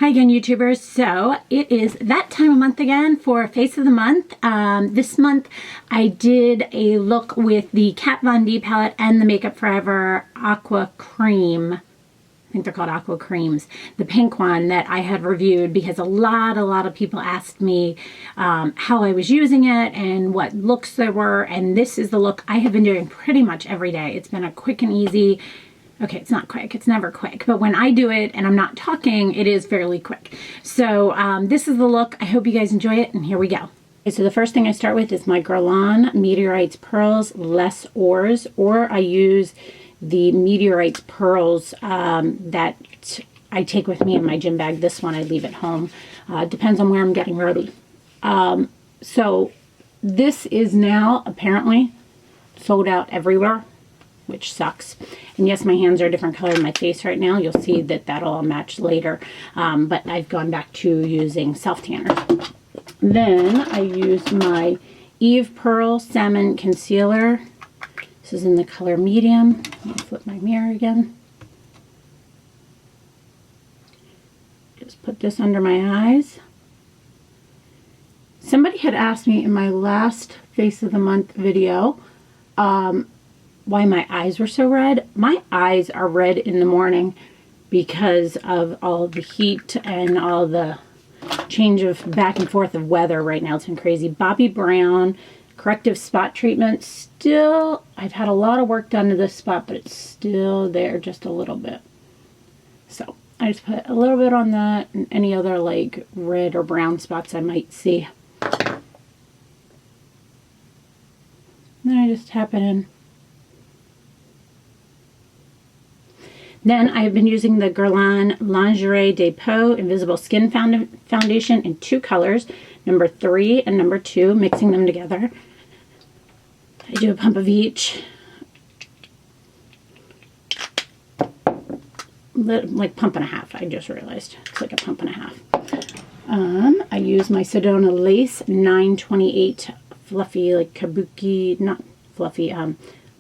Hi again, YouTubers. So it is that time of month again for Face of the Month. This month I did a look with the Kat Von D palette and the Makeup Forever Aqua Cream. I think they're called Aqua Creams. The pink one that I had reviewed because a lot of people asked me how I was using it and what looks there were. And this is the look I have been doing pretty much every day. It's been a quick and easy. Okay, it's not quick. It's never quick. But when I do it and I'm not talking, it is fairly quick. So this is the look. I hope you guys enjoy it, and here we go. Okay, so the first thing I start with is my Guerlain Meteorites Pearls Less Ores, or I use the Meteorites Pearls that I take with me in my gym bag. This one I leave at home. Depends on where I'm getting ready. So this is now apparently sold out everywhere, which sucks. And yes, my hands are a different color than my face right now. You'll see that that'll all match later. But I've gone back to using self-tanner. Then I use my Eve Pearl Salmon Concealer. This is in the color medium. Let me flip my mirror again. Just put this under my eyes. Somebody had asked me in my last Face of the Month video, why my eyes were so red. My eyes are red in the morning because of all the heat and all the change of back and forth of weather right now. It's been crazy. Bobbi Brown corrective spot treatment. Still, I've had a lot of work done to this spot, but it's still there just a little bit. So I just put a little bit on that and any other like red or brown spots I might see. Then I just tap it in. Then I have been using the Guerlain Lingerie Depot Invisible Skin Foundation in two colors, number 3 and number 2, mixing them together. I do a pump of each. Like pump and a half, I just realized. It's like a pump and a half. I use my Sedona Lace 928 fluffy, like kabuki, not fluffy,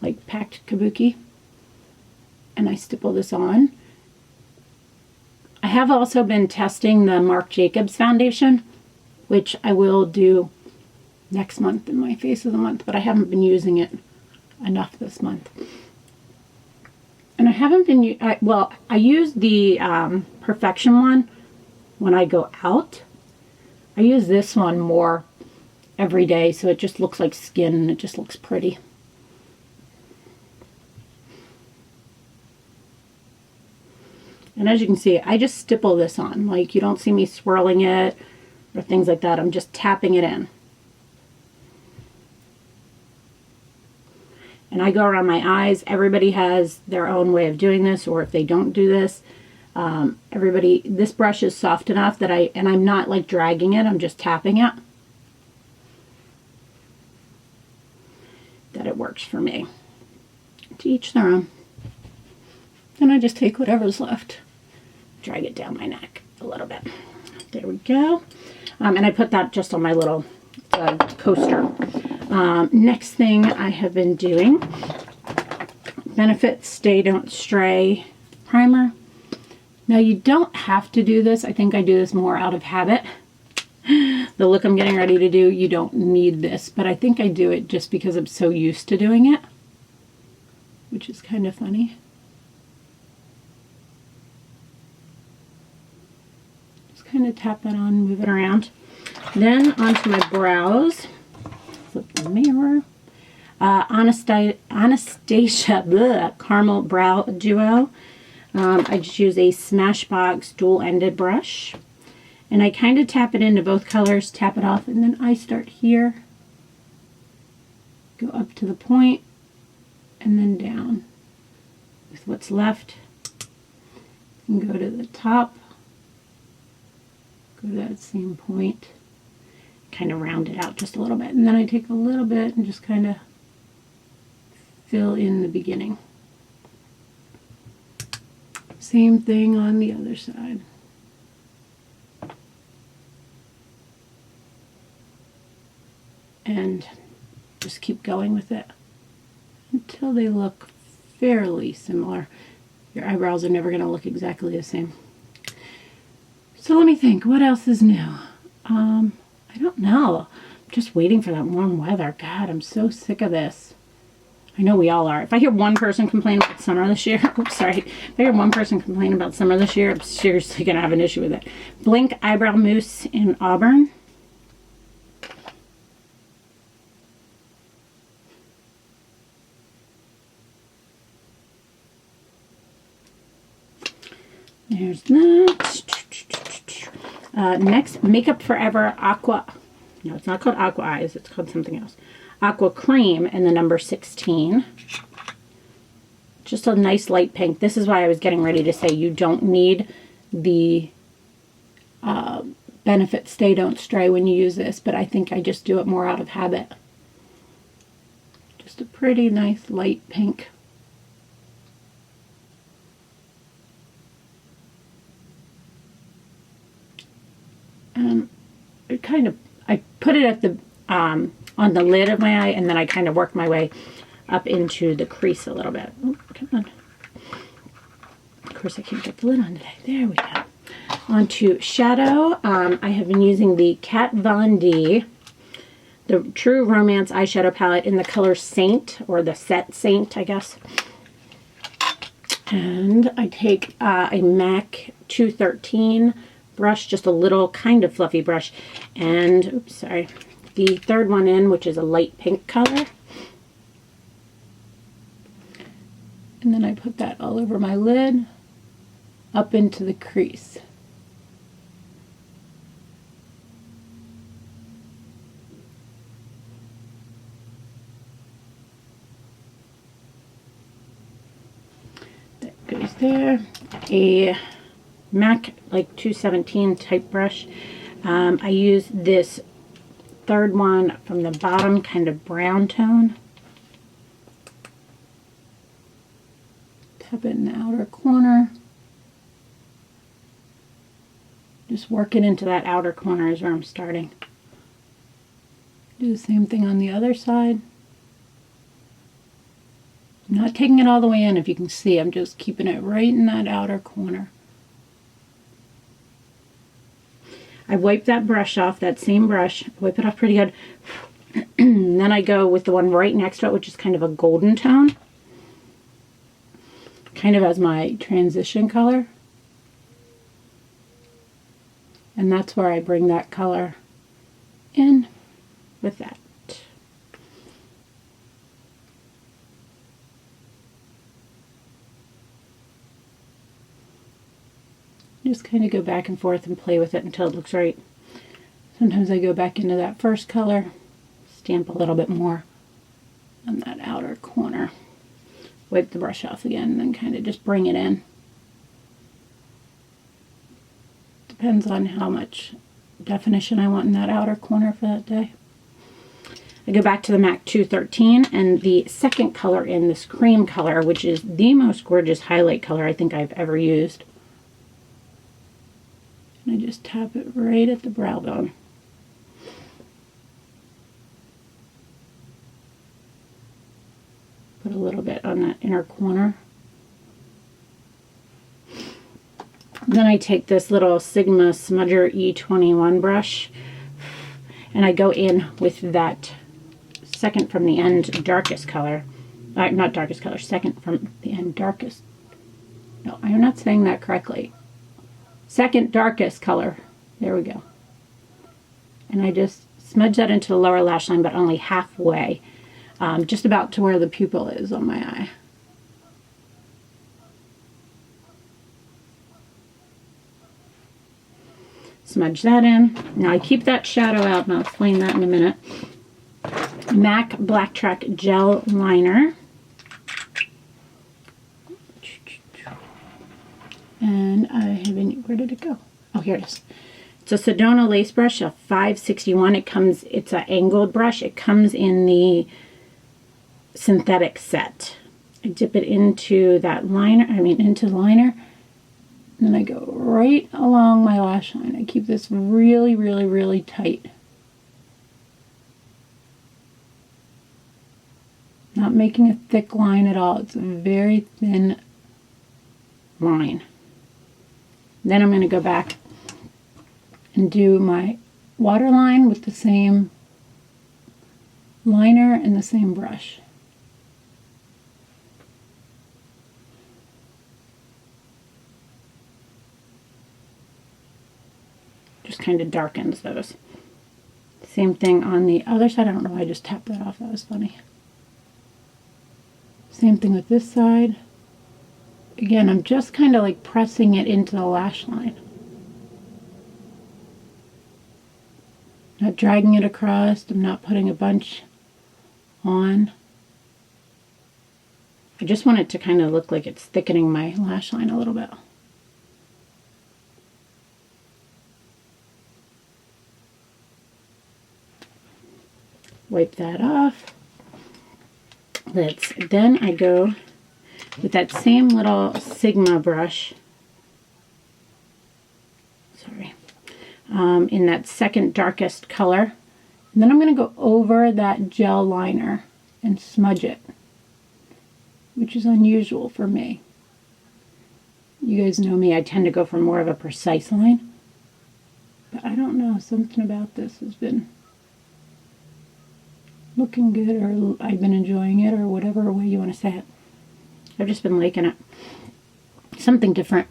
like packed kabuki. And I stipple this on. I have also been testing the Marc Jacobs foundation, which I will do next month in my Face of the Month, but I haven't been using it enough this month. And I haven't been, I use the Perfection one when I go out. I use this one more every day, so it just looks like skin and it just looks pretty. And as you can see, I just stipple this on. Like, you don't see me swirling it or things like that. I'm just tapping it in. And I go around my eyes. Everybody has their own way of doing this, or if they don't do this, this brush is soft enough that I'm not like dragging it, I'm just tapping it. That it works for me. To each their own. Then I just take whatever's left, drag it down my neck a little bit. There we go. And I put that just on my little coaster. Next thing I have been doing, Benefit Stay Don't Stray Primer. Now you don't have to do this. I think I do this more out of habit. The look I'm getting ready to do, you don't need this, but I think I do it just because I'm so used to doing it, which is kind of funny. Kind of tap that on, move it around. Then onto my brows. Flip the mirror. Anastasia Caramel Brow Duo. I just use a Smashbox dual-ended brush. And I kind of tap it into both colors, tap it off, and then I start here. Go up to the point, and then down. With what's left. And go to the top. Go to that same point, kind of round it out just a little bit, and then I take a little bit and just kind of fill in the beginning. Same thing on the other side. And just keep going with it until they look fairly similar. Your eyebrows are never going to look exactly the same. So let me think, what else is new? I don't know. I'm just waiting for that warm weather. God, I'm so sick of this. I know we all are. If I hear one person complain about summer this year, oops, sorry. If I hear one person complain about summer this year, I'm seriously going to have an issue with it. Blink Eyebrow Mousse in Auburn. There's that. Next, Makeup Forever Aqua. No, it's not called Aqua Eyes. It's called something else. Aqua Cream in the number 16. Just a nice light pink. This is why I was getting ready to say you don't need the Benefit Stay Don't Stray when you use this, but I think I just do it more out of habit. Just a pretty nice light pink. I put it at the on the lid of my eye, and then I kind of work my way up into the crease a little bit. Oh, come on. Of course, I can't get the lid on today. There we go. On to shadow. I have been using the Kat Von D, the True Romance eyeshadow palette in the color Saint, or the set Saint, I guess. And I take a MAC 213 brush, just a little kind of fluffy brush, and oops, sorry, the third one in, which is a light pink color, and then I put that all over my lid up into the crease. That goes there. A MAC like 217 type brush. I use this third one from the bottom, kind of brown tone. Tap it in the outer corner. Just work it into that outer corner is where I'm starting. Do the same thing on the other side. I'm not taking it all the way in, if you can see. I'm just keeping it right in that outer corner. I wipe that brush off, that same brush, wipe it off pretty good. And then I go with the one right next to it, which is kind of a golden tone. Kind of as my transition color. And that's where I bring that color in with that. Just kind of go back and forth and play with it until it looks right. Sometimes I go back into that first color, stamp a little bit more on that outer corner, wipe the brush off again, and then kind of just bring it in. Depends on how much definition I want in that outer corner for that day. I go back to the MAC 213, and the second color in, this cream color, which is the most gorgeous highlight color I think I've ever used. And I just tap it right at the brow bone. Put a little bit on that inner corner. Then I take this little Sigma Smudger E21 brush, and I go in with that second from the end darkest color. Not darkest color, second from the end darkest. No, I'm not saying that correctly. Second darkest color. There we go. And I just smudge that into the lower lash line, but only halfway. Just about to where the pupil is on my eye. Smudge that in. Now I keep that shadow out, and I'll explain that in a minute. MAC Black Track Gel Liner. And I haven't, where did it go? Oh, here it is. It's a Sedona lace brush, a 561. It's an angled brush. It comes in the synthetic set. I dip it into that liner, into the liner. And then I go right along my lash line. I keep this really, really, really tight. Not making a thick line at all. It's a very thin line. Then I'm going to go back and do my waterline with the same liner and the same brush. Just kind of darkens those. Same thing on the other side. I don't know why I just tapped that off. That was funny. Same thing with this side. Again, I'm just kind of like pressing it into the lash line. Not dragging it across. I'm not putting a bunch on. I just want it to kind of look like it's thickening my lash line a little bit. Wipe that off. Then I go with that same little Sigma brush, sorry, in that second darkest color. And then I'm going to go over that gel liner and smudge it, which is unusual for me. You guys know me, I tend to go for more of a precise line. But I don't know, something about this has been looking good, or I've been enjoying it, or whatever way you want to say it. I've just been liking it. Something different.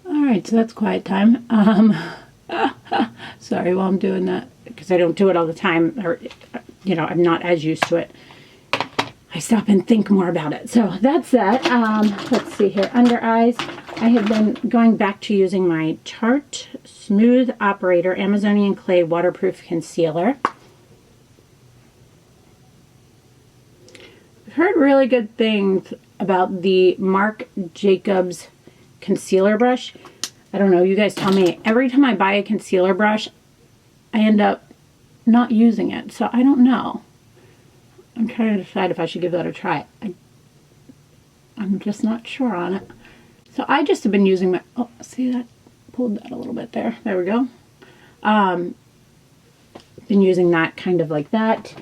Alright, so that's quiet time. Sorry while I'm doing that, because I don't do it all the time, or, you know, I'm not as used to it. I stop and think more about it. So that's that. Let's see here. Under eyes, I have been going back to using my Tarte Smooth Operator Amazonian Clay Waterproof Concealer. I've heard really good things about the Marc Jacobs concealer brush. I don't know, you guys tell me. Every time I buy a concealer brush, I end up not using it. So I don't know. I'm trying to decide if I should give that a try. I'm just not sure on it. So I just have been using my, oh, see that? Pulled that a little bit there. There we go. Been using that kind of like that.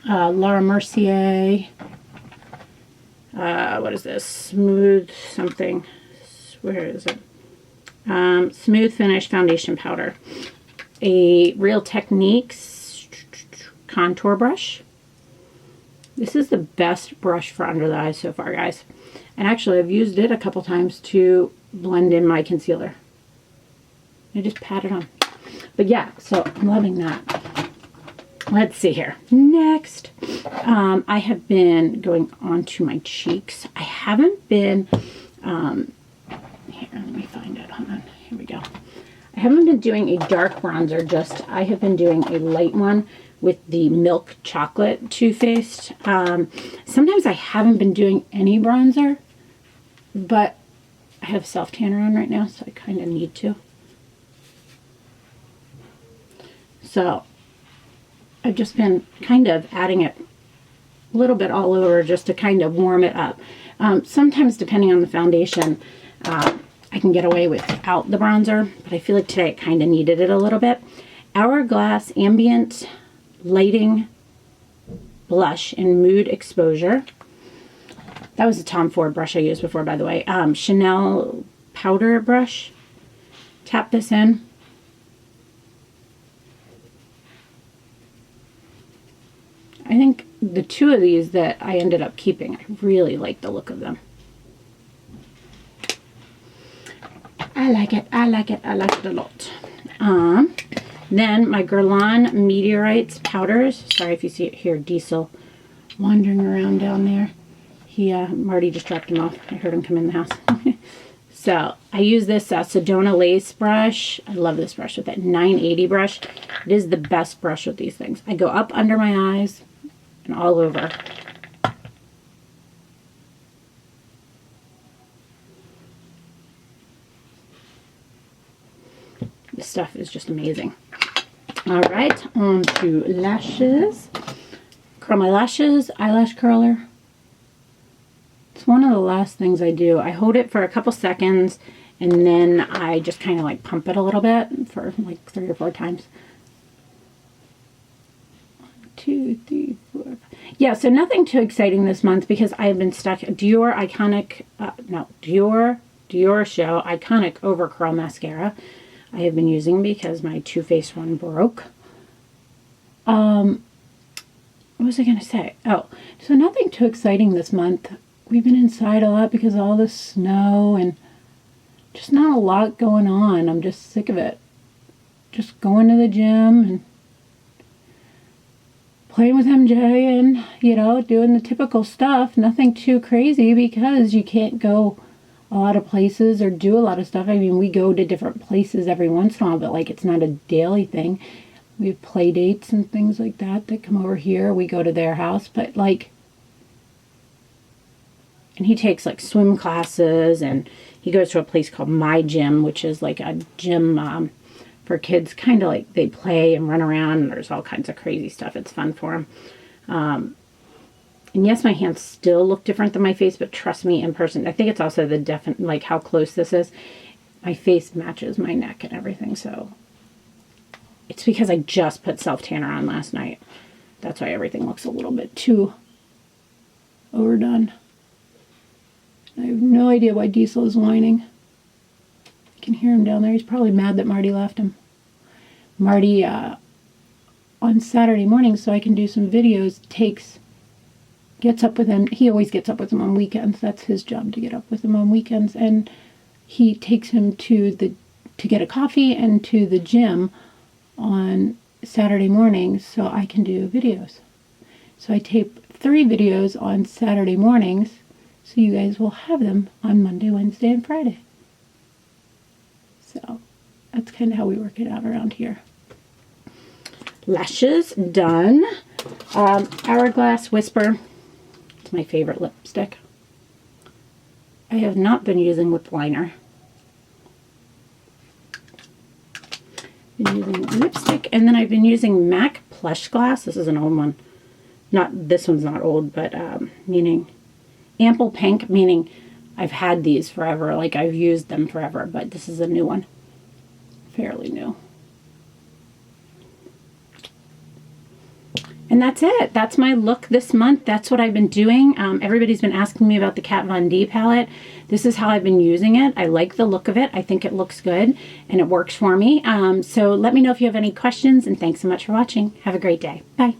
Laura Mercier. What is this? Smooth something. Where is it? Smooth Finish Foundation Powder. A Real Techniques contour brush. This is the best brush for under the eyes so far, guys. And actually, I've used it a couple times to blend in my concealer. I just pat it on. But yeah, so I'm loving that. Let's see here. Next, I have been going on to my cheeks. I haven't been, here, let me find it. Hold on. Here we go. I haven't been doing a dark bronzer, I have been doing a light one with the Milk Chocolate Too Faced. Sometimes I haven't been doing any bronzer, but I have self-tanner on right now, so I kind of need to. So I've just been kind of adding it a little bit all over just to kind of warm it up. Sometimes, depending on the foundation, I can get away without the bronzer, but I feel like today it kind of needed it a little bit. Hourglass Ambient Lighting Blush in Mood Exposure. That was a Tom Ford brush I used before, by the way. Chanel powder brush. Tap this in. I think the two of these that I ended up keeping, I really like the look of them. I like it. I like it. I like it a lot. Then my Guerlain Meteorites powders. Sorry if you see it here, Diesel wandering around down there. Marty just dropped him off. I heard him come in the house. So I use this Sedona Lace brush. I love this brush with that 980 brush. It is the best brush with these things. I go up under my eyes and all over. This stuff is just amazing. All right, on to lashes. Curl my lashes, eyelash curler. It's one of the last things I do. I hold it for a couple seconds and then I just kind of like pump it a little bit for like 3 or 4 times. 2, 3, 4. Yeah, so nothing too exciting this month because I have been stuck. Dior Show Iconic Over Curl Mascara I have been using because my Too Faced one broke. What was I going to say? Oh, so nothing too exciting this month. We've been inside a lot because of all the snow and just not a lot going on. I'm just sick of it. Just going to the gym and playing with MJ and, you know, doing the typical stuff. Nothing too crazy because you can't go a lot of places or do a lot of stuff. I mean, we go to different places every once in a while, but like it's not a daily thing. We have play dates and things like that that come over here. We go to their house, but like, and he takes like swim classes and he goes to a place called My Gym, which is like a gym for kids, kind of like they play and run around and there's all kinds of crazy stuff. It's fun for them. And yes, my hands still look different than my face, but trust me, in person, I think it's also the like how close this is. My face matches my neck and everything, so it's because I just put self-tanner on last night. That's why everything looks a little bit too overdone. I have no idea why Diesel is whining. I can hear him down there. He's probably mad that Marty left him. Marty, on Saturday morning, so I can do some videos, gets up with him. He always gets up with him on weekends. That's his job, to get up with him on weekends. And he takes him to get a coffee and to the gym on Saturday mornings so I can do videos. So I tape 3 videos on Saturday mornings so you guys will have them on Monday, Wednesday, and Friday. So that's kind of how we work it out around here. Lashes done. Hourglass Whisper. It's my favorite lipstick. I have not been using lip liner. Been using lipstick, and then I've been using MAC Plush Glass. This is an old one. This one's not old, but meaning Ample Pink, meaning I've had these forever. Like I've used them forever, but this is a new one. Fairly new. And that's it. That's my look this month. That's what I've been doing. Everybody's been asking me about the Kat Von D palette. This is how I've been using it. I like the look of it. I think it looks good and it works for me. So let me know if you have any questions, and thanks so much for watching. Have a great day. Bye.